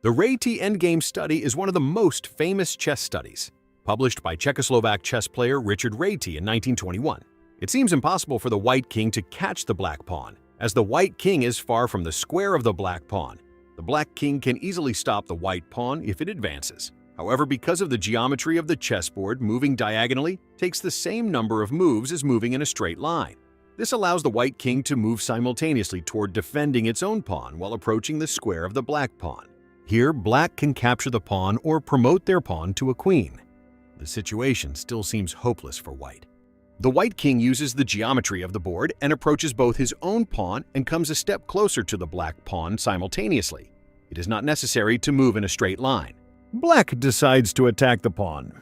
The Réti Endgame Study is one of the most famous chess studies, published by Czechoslovak chess player Richard Réti in 1921. It seems impossible for the white king to catch the black pawn, as the white king is far from the square of the black pawn. The black king can easily stop the white pawn if it advances. However, because of the geometry of the chessboard, moving diagonally takes the same number of moves as moving in a straight line. This allows the white king to move simultaneously toward defending its own pawn while approaching the square of the black pawn. Here, black can capture the pawn or promote their pawn to a queen. The situation still seems hopeless for white. The white king uses the geometry of the board and approaches both his own pawn and comes a step closer to the black pawn simultaneously. It is not necessary to move in a straight line. Black decides to attack the pawn.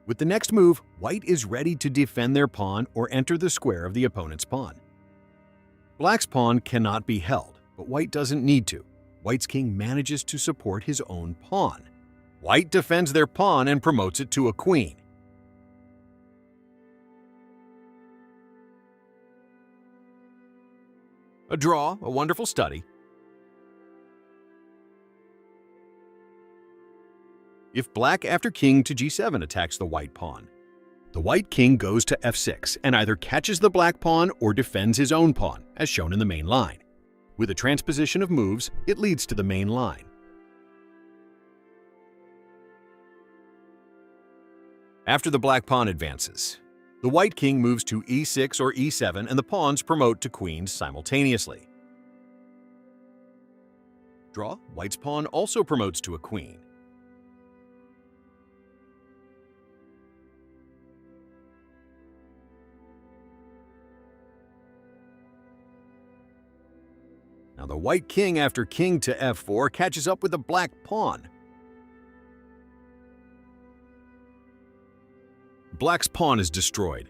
With the next move, white is ready to defend their pawn or enter the square of the opponent's pawn. Black's pawn cannot be held, but white doesn't need to. White's king manages to support his own pawn. White defends their pawn and promotes it to a queen. A draw, a wonderful study. If black after king to g7 attacks the white pawn, the white king goes to f6 and either catches the black pawn or defends his own pawn, as shown in the main line. With a transposition of moves, it leads to the main line. After the black pawn advances, the white king moves to e6 or e7 and the pawns promote to queens simultaneously. Draw, white's pawn also promotes to a queen. Now the white king after king to f4 catches up with the black pawn. Black's pawn is destroyed.